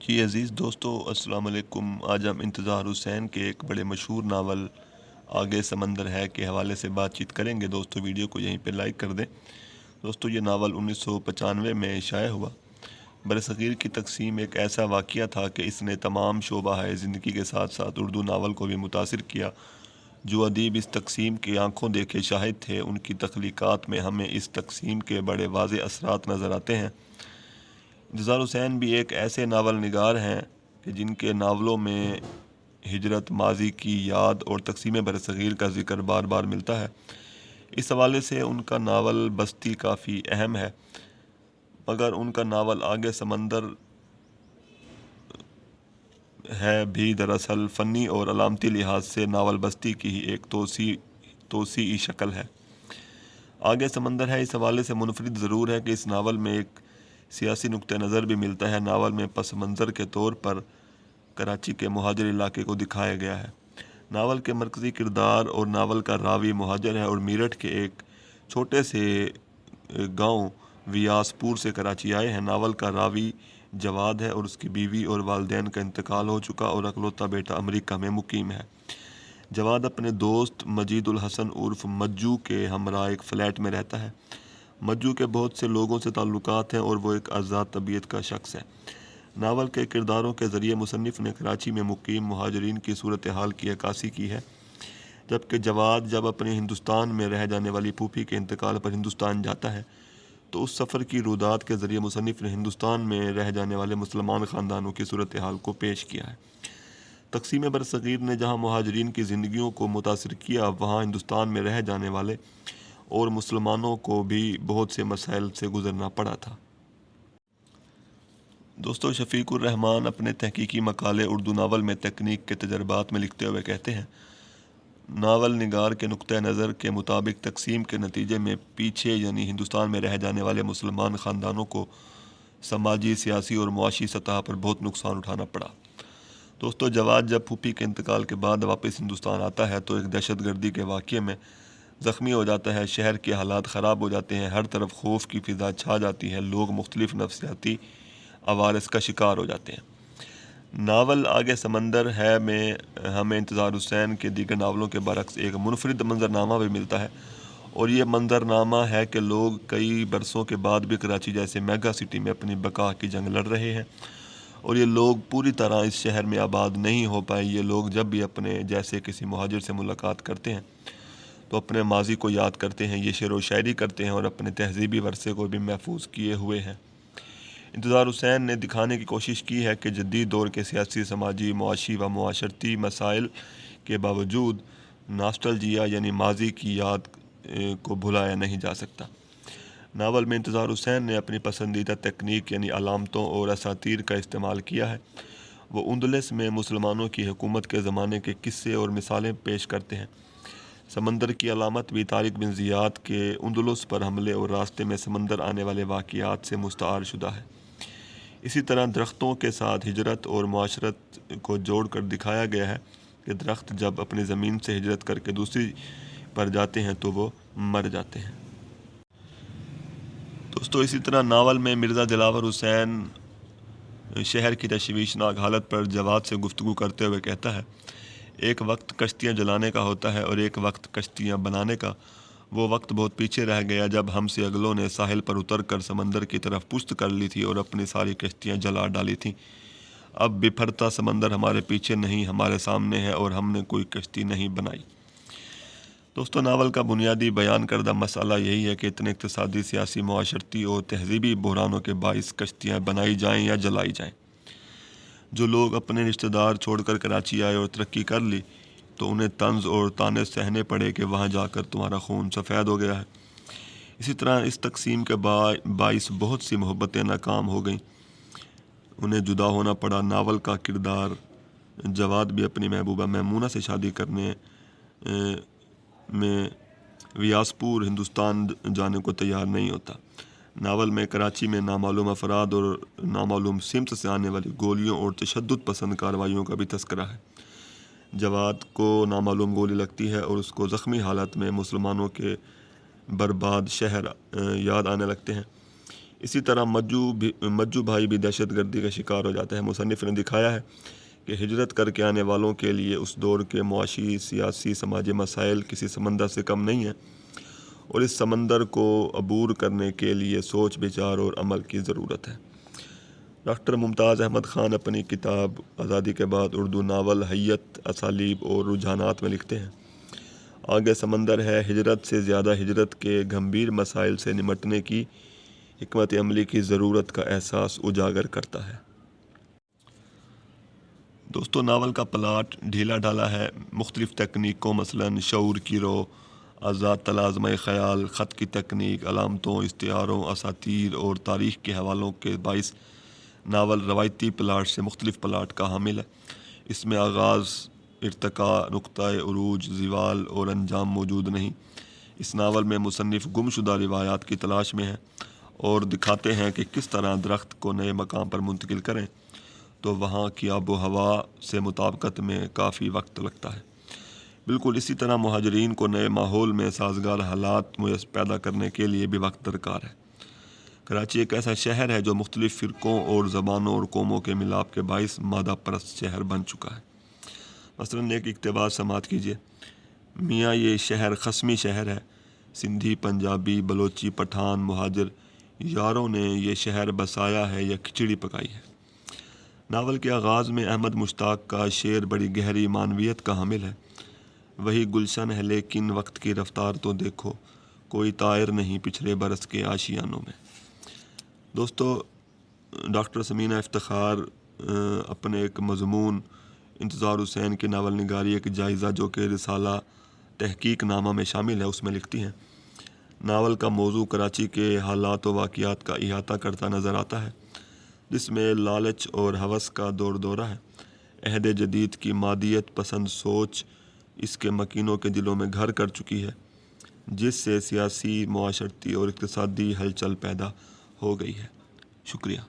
جی عزیز دوستو السلام علیکم۔ آج ہم انتظار حسین کے ایک بڑے مشہور ناول آگے سمندر ہے کے حوالے سے بات چیت کریں گے۔ دوستو ویڈیو کو یہیں پہ لائک کر دیں۔ دوستو یہ ناول 1995 میں شائع ہوا۔ برصغیر کی تقسیم ایک ایسا واقعہ تھا کہ اس نے تمام شعبہ زندگی کے ساتھ ساتھ اردو ناول کو بھی متاثر کیا۔ جو ادیب اس تقسیم کی آنکھوں دیکھے شاہد تھے، ان کی تخلیقات میں ہمیں اس تقسیم کے بڑے واضح اثرات نظر آتے ہیں۔ انتظار حسین بھی ایک ایسے ناول نگار ہیں کہ جن کے ناولوں میں ہجرت، ماضی کی یاد اور تقسیم برصغیر کا ذکر بار بار ملتا ہے۔ اس حوالے سے ان کا ناول بستی کافی اہم ہے، مگر ان کا ناول آگے سمندر ہے بھی دراصل فنی اور علامتی لحاظ سے ناول بستی کی ہی ایک توسیعی شکل ہے۔ آگے سمندر ہے اس حوالے سے منفرد ضرور ہے کہ اس ناول میں ایک سیاسی نقطہ نظر بھی ملتا ہے۔ ناول میں پس منظر کے طور پر کراچی کے مہاجر علاقے کو دکھایا گیا ہے۔ ناول کے مرکزی کردار اور ناول کا راوی مہاجر ہے اور میرٹھ کے ایک چھوٹے سے گاؤں ویاس پور سے کراچی آئے ہیں۔ ناول کا راوی جواد ہے اور اس کی بیوی اور والدین کا انتقال ہو چکا اور اکلوتا بیٹا امریکہ میں مقیم ہے۔ جواد اپنے دوست مجید الحسن عرف مجو کے ہمراہ ایک فلیٹ میں رہتا ہے۔ مجو کے بہت سے لوگوں سے تعلقات ہیں اور وہ ایک آزاد طبیعت کا شخص ہے۔ ناول کے کرداروں کے ذریعے مصنف نے کراچی میں مقیم مہاجرین کی صورتحال کی عکاسی کی ہے، جبکہ جواد جب اپنے ہندوستان میں رہ جانے والی پھوپھی کے انتقال پر ہندوستان جاتا ہے تو اس سفر کی رودات کے ذریعے مصنف نے ہندوستان میں رہ جانے والے مسلمان خاندانوں کی صورتحال کو پیش کیا ہے۔ تقسیم برصغیر نے جہاں مہاجرین کی زندگیوں کو متاثر کیا، وہاں ہندوستان میں رہ جانے والے اور مسلمانوں کو بھی بہت سے مسائل سے گزرنا پڑا تھا۔ دوستو شفیق الرحمان اپنے تحقیقی مقالے اردو ناول میں تکنیک کے تجربات میں لکھتے ہوئے کہتے ہیں، ناول نگار کے نقطہ نظر کے مطابق تقسیم کے نتیجے میں پیچھے یعنی ہندوستان میں رہ جانے والے مسلمان خاندانوں کو سماجی، سیاسی اور معاشی سطح پر بہت نقصان اٹھانا پڑا۔ دوستو جواد جب پھوپھی کے انتقال کے بعد واپس ہندوستان آتا ہے تو ایک دہشت گردی کے واقعے میں زخمی ہو جاتا ہے۔ شہر کے حالات خراب ہو جاتے ہیں، ہر طرف خوف کی فضا چھا جاتی ہے، لوگ مختلف نفسیاتی عوارض کا شکار ہو جاتے ہیں۔ ناول آگے سمندر ہے میں ہمیں انتظار حسین کے دیگر ناولوں کے برعکس ایک منفرد منظرنامہ بھی ملتا ہے، اور یہ منظرنامہ ہے کہ لوگ کئی برسوں کے بعد بھی کراچی جیسے میگا سٹی میں اپنی بقا کی جنگ لڑ رہے ہیں، اور یہ لوگ پوری طرح اس شہر میں آباد نہیں ہو پائے۔ یہ لوگ جب بھی اپنے جیسے کسی مہاجر سے ملاقات کرتے ہیں تو اپنے ماضی کو یاد کرتے ہیں، یہ شعر و شاعری کرتے ہیں اور اپنے تہذیبی ورثے کو بھی محفوظ کیے ہوئے ہیں۔ انتظار حسین نے دکھانے کی کوشش کی ہے کہ جدید دور کے سیاسی، سماجی، معاشی و معاشرتی مسائل کے باوجود ناسٹلجیا یعنی ماضی کی یاد کو بھلایا نہیں جا سکتا۔ ناول میں انتظار حسین نے اپنی پسندیدہ تکنیک یعنی علامتوں اور اساطیر کا استعمال کیا ہے۔ وہ اندلس میں مسلمانوں کی حکومت کے زمانے کے قصے اور مثالیں پیش کرتے ہیں۔ سمندر کی علامت بھی طارق بن زیاد کے اندلس پر حملے اور راستے میں سمندر آنے والے واقعات سے مستعار شدہ ہے۔ اسی طرح درختوں کے ساتھ ہجرت اور معاشرت کو جوڑ کر دکھایا گیا ہے کہ درخت جب اپنی زمین سے ہجرت کر کے دوسری پر جاتے ہیں تو وہ مر جاتے ہیں۔ دوستو اسی طرح ناول میں مرزا دلاور حسین شہر کی تشویشناک حالت پر جواد سے گفتگو کرتے ہوئے کہتا ہے، ایک وقت کشتیاں جلانے کا ہوتا ہے اور ایک وقت کشتیاں بنانے کا۔ وہ وقت بہت پیچھے رہ گیا جب ہم سے اگلوں نے ساحل پر اتر کر سمندر کی طرف پشت کر لی تھی اور اپنی ساری کشتیاں جلا ڈالی تھیں۔ اب بپھرتا سمندر ہمارے پیچھے نہیں، ہمارے سامنے ہے اور ہم نے کوئی کشتی نہیں بنائی۔ دوستو ناول کا بنیادی بیان کردہ مسئلہ یہی ہے کہ اتنے اقتصادی، سیاسی، معاشرتی اور تہذیبی بحرانوں کے باعث کشتیاں بنائی جائیں یا جلائی جائیں۔ جو لوگ اپنے رشتہ دار چھوڑ کر کراچی آئے اور ترقی کر لی تو انہیں طنز اور طعنے سہنے پڑے کہ وہاں جا کر تمہارا خون سفید ہو گیا ہے۔ اسی طرح اس تقسیم کے باعث بہت سی محبتیں ناکام ہو گئیں، انہیں جدا ہونا پڑا۔ ناول کا کردار جواد بھی اپنی محبوبہ میمونہ سے شادی کرنے میں ویاسپور ہندوستان جانے کو تیار نہیں ہوتا۔ ناول میں کراچی میں نامعلوم افراد اور نامعلوم سمت سے آنے والی گولیوں اور تشدد پسند کارروائیوں کا بھی تذکرہ ہے۔ جواد کو نامعلوم گولی لگتی ہے اور اس کو زخمی حالت میں مسلمانوں کے برباد شہر یاد آنے لگتے ہیں۔ اسی طرح مجو بھائی بھی دہشت گردی کا شکار ہو جاتا ہے۔ مصنف نے دکھایا ہے کہ ہجرت کر کے آنے والوں کے لیے اس دور کے معاشی، سیاسی، سماجی مسائل کسی سمندر سے کم نہیں ہیں، اور اس سمندر کو عبور کرنے کے لیے سوچ، بچار اور عمل کی ضرورت ہے۔ ڈاکٹر ممتاز احمد خان اپنی کتاب آزادی کے بعد اردو ناول حیت، اسالیب اور رجحانات میں لکھتے ہیں، آگے سمندر ہے، ہجرت سے زیادہ ہجرت کے گھمبیر مسائل سے نمٹنے کی حکمت عملی کی ضرورت کا احساس اجاگر کرتا ہے۔ دوستو، ناول کا پلاٹ ڈھیلا ڈھالا ہے۔ مختلف تکنیکوں مثلاً شعور کی رو، آزاد تلازمہ خیال، خط کی تکنیک، علامتوں، استعاروں، اساطیر اور تاریخ کے حوالوں کے باعث ناول روایتی پلاٹ سے مختلف پلاٹ کا حامل ہے۔ اس میں آغاز، ارتقاء، نقطۂ عروج، زوال اور انجام موجود نہیں۔ اس ناول میں مصنف گم شدہ روایات کی تلاش میں ہے اور دکھاتے ہیں کہ کس طرح درخت کو نئے مقام پر منتقل کریں تو وہاں کی آب و ہوا سے مطابقت میں کافی وقت لگتا ہے۔ بالکل اسی طرح مہاجرین کو نئے ماحول میں سازگار حالات پیدا کرنے کے لیے بھی وقت درکار ہے۔ کراچی ایک ایسا شہر ہے جو مختلف فرقوں اور زبانوں اور قوموں کے ملاپ کے باعث مادہ پرست شہر بن چکا ہے۔ مثلاً ایک اقتباس سماعت کیجیے: میاں یہ شہر خصمی شہر ہے، سندھی، پنجابی، بلوچی، پٹھان، مہاجر یاروں نے یہ شہر بسایا ہے یا کھچڑی پکائی ہے۔ ناول کے آغاز میں احمد مشتاق کا شعر بڑی گہری معنویت کا حامل ہے۔ وہی گلشن ہے لیکن وقت کی رفتار تو دیکھو، کوئی طائر نہیں پچھلے برس کے آشیانوں میں۔ دوستو، ڈاکٹر ثمینہ افتخار اپنے ایک مضمون انتظار حسین کی ناول نگاری ایک جائزہ جو کہ رسالہ تحقیق نامہ میں شامل ہے، اس میں لکھتی ہیں: ناول کا موضوع کراچی کے حالات و واقعات کا احاطہ کرتا نظر آتا ہے، جس میں لالچ اور ہوس کا دور دورہ ہے۔ عہد جدید کی مادیت پسند سوچ اس کے مکینوں کے دلوں میں گھر کر چکی ہے، جس سے سیاسی، معاشرتی اور اقتصادی ہلچل پیدا ہو گئی ہے۔ شکریہ۔